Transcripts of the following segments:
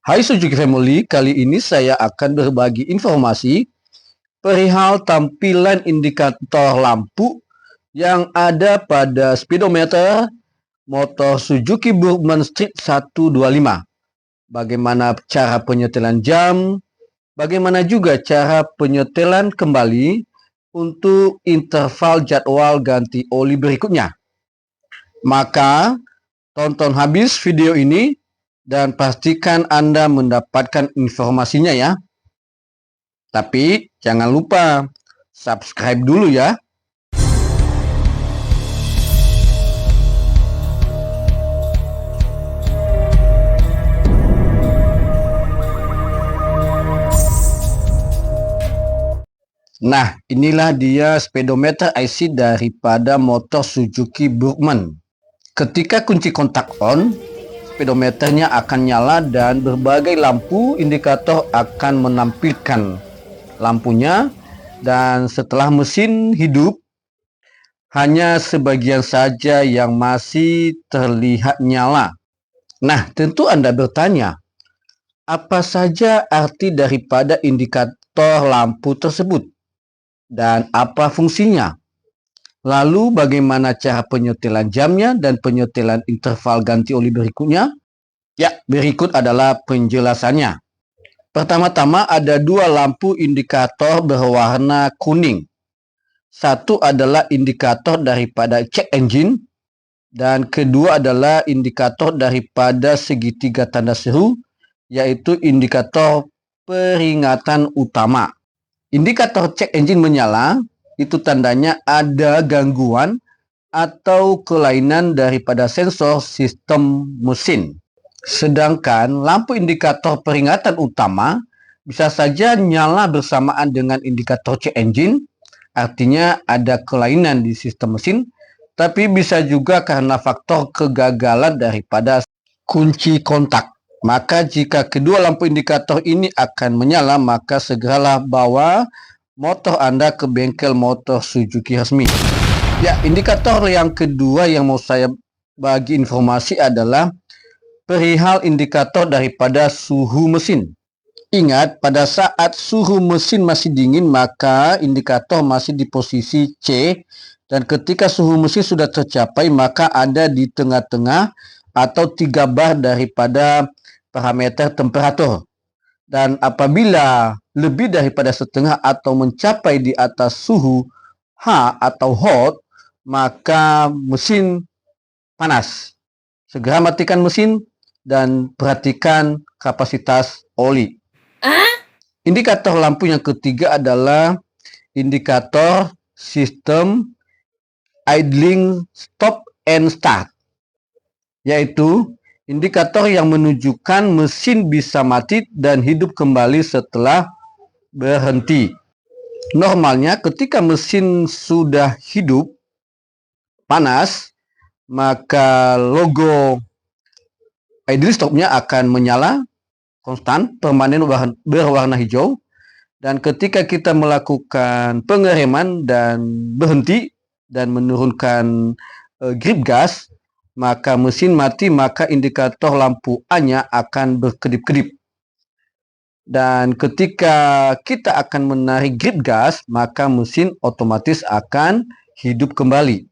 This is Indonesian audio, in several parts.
Hai Suzuki Family, kali ini saya akan berbagi informasi perihal tampilan indikator lampu yang ada pada speedometer motor Suzuki Burgman Street 125. Bagaimana cara penyetelan jam, bagaimana juga cara penyetelan kembali untuk interval jadwal ganti oli berikutnya. Maka tonton habis video ini dan pastikan Anda mendapatkan informasinya ya. Tapi jangan lupa subscribe dulu ya. Nah, inilah dia speedometer IC daripada motor Suzuki Burgman. Ketika kunci kontak on, speedometernya akan nyala dan berbagai lampu indikator akan menampilkan lampunya, dan setelah mesin hidup hanya sebagian saja yang masih terlihat nyala. Nah, tentu Anda bertanya, apa saja arti daripada indikator lampu tersebut dan apa fungsinya? Lalu bagaimana cara penyetelan jamnya dan penyetelan interval ganti oli berikutnya? Ya, berikut adalah penjelasannya. Pertama-tama ada dua lampu indikator berwarna kuning. Satu adalah indikator daripada check engine dan kedua adalah indikator daripada segitiga tanda seru, yaitu indikator peringatan utama. Indikator check engine menyala, itu tandanya ada gangguan atau kelainan daripada sensor sistem mesin. Sedangkan lampu indikator peringatan utama bisa saja nyala bersamaan dengan indikator check engine, artinya ada kelainan di sistem mesin, tapi bisa juga karena faktor kegagalan daripada kunci kontak. Maka jika kedua lampu indikator ini akan menyala, maka segeralah bawa motor Anda ke bengkel motor Suzuki resmi. Ya, indikator yang kedua yang mau saya bagi informasi adalah perihal indikator daripada suhu mesin. Ingat, pada saat suhu mesin masih dingin, maka indikator masih di posisi C, dan ketika suhu mesin sudah tercapai, maka ada di tengah-tengah atau 3 bar daripada parameter temperatur. Dan apabila lebih daripada setengah atau mencapai di atas suhu H atau hot, maka mesin panas. Segera matikan mesin dan perhatikan kapasitas oli. Indikator lampu yang ketiga adalah indikator sistem idling stop and start, yaitu indikator yang menunjukkan mesin bisa mati dan hidup kembali setelah berhenti. Normalnya ketika mesin sudah hidup panas, maka logo idle stopnya akan menyala konstan, permanen berwarna hijau, dan ketika kita melakukan pengereman dan berhenti dan menurunkan grip gas, maka mesin mati, maka indikator lampu A-nya akan berkedip-kedip. Dan ketika kita akan menarik grip gas, maka mesin otomatis akan hidup kembali.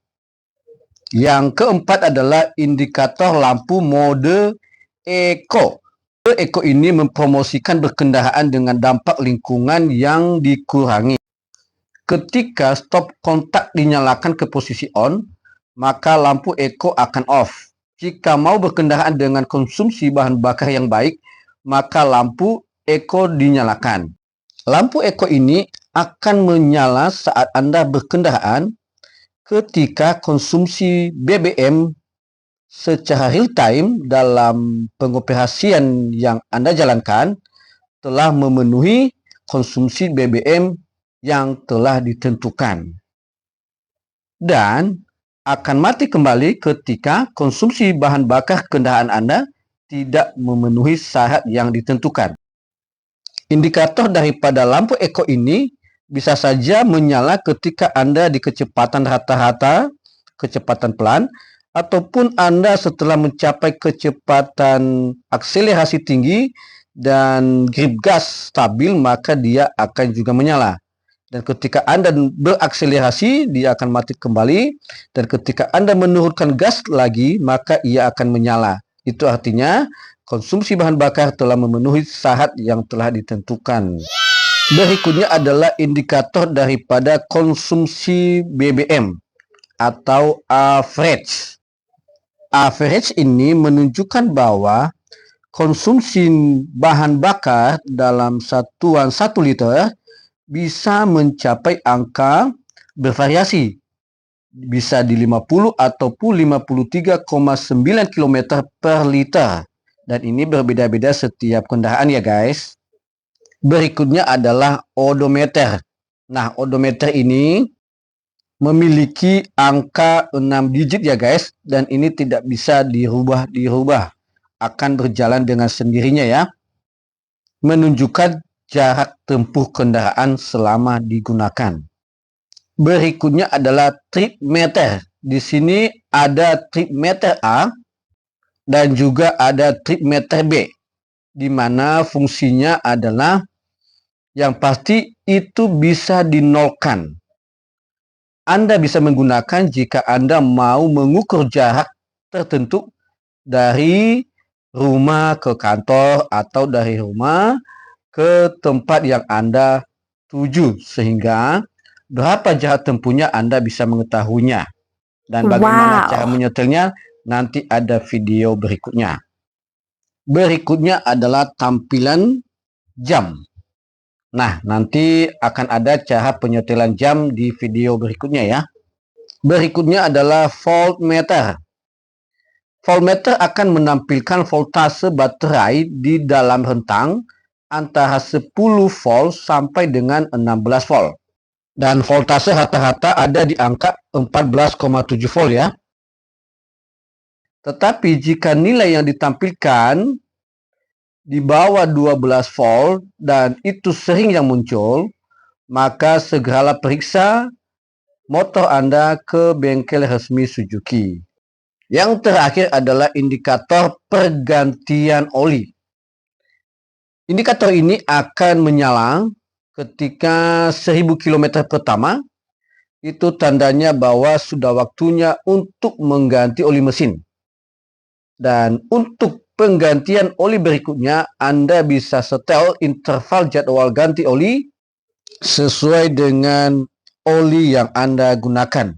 Yang keempat adalah indikator lampu mode Eco. Eco ini mempromosikan berkendaraan dengan dampak lingkungan yang dikurangi. Ketika stop kontak dinyalakan ke posisi on, maka lampu Eco akan off. Jika mau berkendaraan dengan konsumsi bahan bakar yang baik, maka lampu Eco dinyalakan. Lampu Eco ini akan menyala saat Anda berkendaraan ketika konsumsi BBM secara real time dalam pengoperasian yang Anda jalankan telah memenuhi konsumsi BBM yang telah ditentukan. Dan akan mati kembali ketika konsumsi bahan bakar kendaraan Anda tidak memenuhi syarat yang ditentukan. Indikator daripada lampu Eco ini bisa saja menyala ketika Anda di kecepatan rata-rata, kecepatan pelan, ataupun Anda setelah mencapai kecepatan akselerasi tinggi dan grip gas stabil, maka dia akan juga menyala. Dan ketika Anda berakselerasi, dia akan mati kembali. Dan ketika Anda menurunkan gas lagi, maka ia akan menyala. Itu artinya konsumsi bahan bakar telah memenuhi syarat yang telah ditentukan. Berikutnya adalah indikator daripada konsumsi BBM atau average. Average ini menunjukkan bahwa konsumsi bahan bakar dalam satuan 1 liter bisa mencapai angka bervariasi. Bisa di 50 ataupun 53,9 km per liter. Dan ini berbeda-beda setiap kendaraan ya guys. Berikutnya adalah odometer. Nah, odometer ini memiliki angka 6 digit ya guys. Dan ini tidak bisa dirubah. Akan berjalan dengan sendirinya ya. Menunjukkan jarak tempuh kendaraan selama digunakan. Berikutnya adalah trip meter. Di sini ada trip meter A dan juga ada trip meter B, di mana fungsinya adalah yang pasti itu bisa dinolkan. Anda bisa menggunakan jika Anda mau mengukur jarak tertentu dari rumah ke kantor atau dari rumah ke tempat yang Anda tuju, sehingga berapa jarak tempuhnya Anda bisa mengetahuinya. Dan bagaimana cara menyetelnya nanti ada video berikutnya. Berikutnya adalah tampilan jam. Nah, nanti akan ada cara penyetelan jam di video berikutnya ya. Berikutnya adalah voltmeter. Voltmeter akan menampilkan voltase baterai di dalam rentang antara 10 volt sampai dengan 16 volt. Dan voltase rata-rata ada di angka 14,7 volt ya. Tetapi jika nilai yang ditampilkan di bawah 12 volt dan itu sering yang muncul, maka segeralah periksa motor Anda ke bengkel resmi Suzuki. Yang terakhir adalah indikator pergantian oli. Indikator ini akan menyala ketika 1000 km pertama. Itu tandanya bahwa sudah waktunya untuk mengganti oli mesin. Dan untuk penggantian oli berikutnya, Anda bisa setel interval jadwal ganti oli sesuai dengan oli yang Anda gunakan.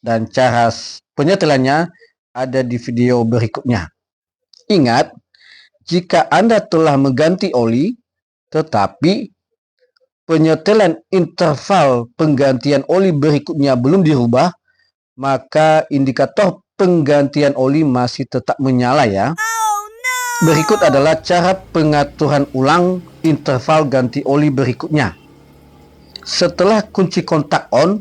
Dan cara penyetelannya ada di video berikutnya. Ingat, jika Anda telah mengganti oli, tetapi penyetelan interval penggantian oli berikutnya belum dirubah, maka indikator penggantian oli masih tetap menyala ya. Berikut adalah cara pengaturan ulang interval ganti oli berikutnya. Setelah kunci kontak on,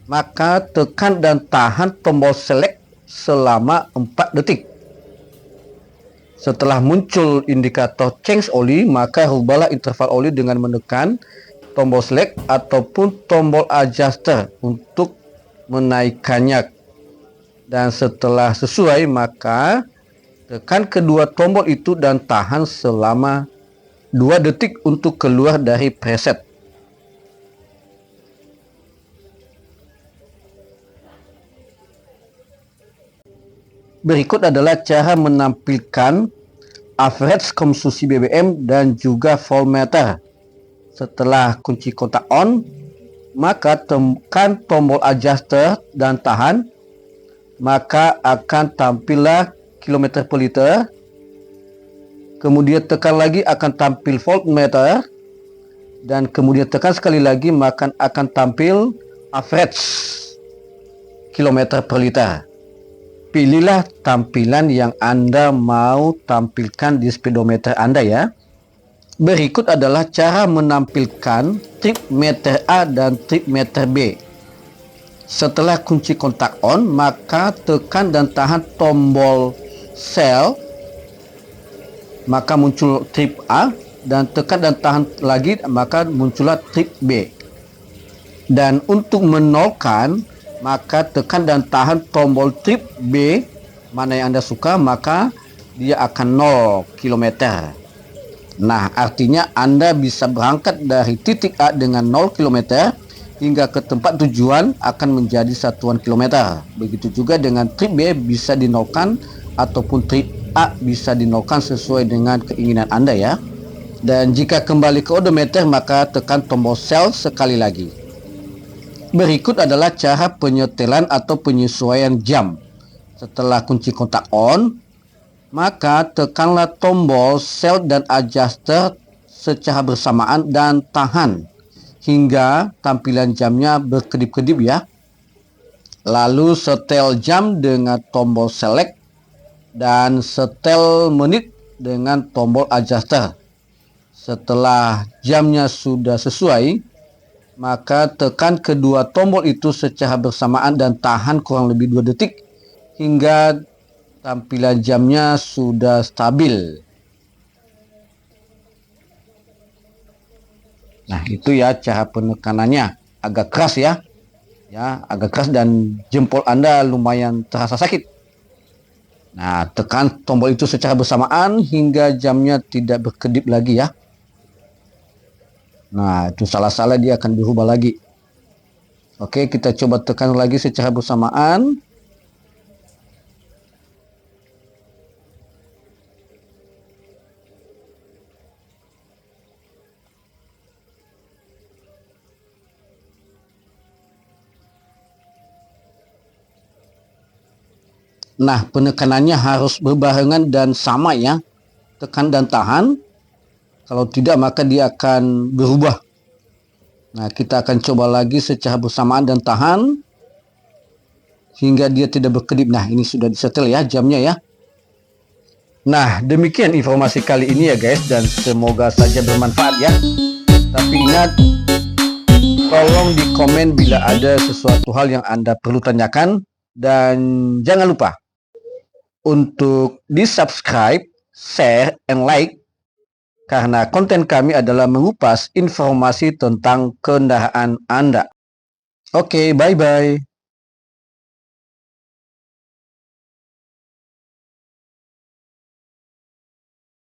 maka tekan dan tahan tombol select selama 4 detik. Setelah muncul indikator change oli, maka rubahlah interval oli dengan menekan tombol select ataupun tombol adjuster untuk menaikkannya. Dan setelah sesuai, maka tekan kedua tombol itu dan tahan selama 2 detik untuk keluar dari preset. Berikut adalah cara menampilkan average konsumsi BBM dan juga voltmeter. Setelah kunci kontak on, maka tekan tombol adjuster dan tahan, maka akan tampillah kilometer per liter. Kemudian tekan lagi akan tampil voltmeter, dan kemudian tekan sekali lagi maka akan tampil average kilometer per liter. Pilihlah tampilan yang Anda mau tampilkan di speedometer Anda ya. Berikut adalah cara menampilkan trip meter A dan trip meter B. Setelah kunci kontak on, maka tekan dan tahan tombol sel, maka muncul trip A, dan tekan dan tahan lagi, maka muncullah trip B. Dan untuk menolkan, maka tekan dan tahan tombol trip B, mana yang Anda suka, maka dia akan 0 km. Nah, artinya Anda bisa berangkat dari titik A dengan 0 km hingga ke tempat tujuan akan menjadi satuan kilometer. Begitu juga dengan trip B bisa dinolkan ataupun trip A bisa dinolkan sesuai dengan keinginan Anda ya. Dan jika kembali ke odometer maka tekan tombol sel sekali lagi. Berikut adalah cara penyetelan atau penyesuaian jam. Setelah kunci kontak on, maka tekanlah tombol sel dan adjuster secara bersamaan dan tahan hingga tampilan jamnya berkedip-kedip ya. Lalu setel jam dengan tombol select dan setel menit dengan tombol adjuster. Setelah jamnya sudah sesuai, maka tekan kedua tombol itu secara bersamaan dan tahan kurang lebih 2 detik hingga tampilan jamnya sudah stabil. Nah, itu ya cara penekanannya. Agak keras ya. Ya, agak keras dan jempol Anda lumayan terasa sakit. Nah, tekan tombol itu secara bersamaan hingga jamnya tidak berkedip lagi ya. Nah, itu salah-salah dia akan berubah lagi. Oke, kita coba tekan lagi secara bersamaan. Nah, penekanannya harus berbarengan dan sama ya. Tekan dan tahan. Kalau tidak maka dia akan berubah. Nah, kita akan coba lagi secara bersamaan dan tahan hingga dia tidak berkedip. Nah, ini sudah disetel ya jamnya ya. Nah, demikian informasi kali ini ya guys, dan semoga saja bermanfaat ya. Tapi ingat, tolong di komen bila ada sesuatu hal yang Anda perlu tanyakan, dan jangan lupa untuk di subscribe, share, and like, karena konten kami adalah mengupas informasi tentang kendaraan Anda. Oke, bye-bye.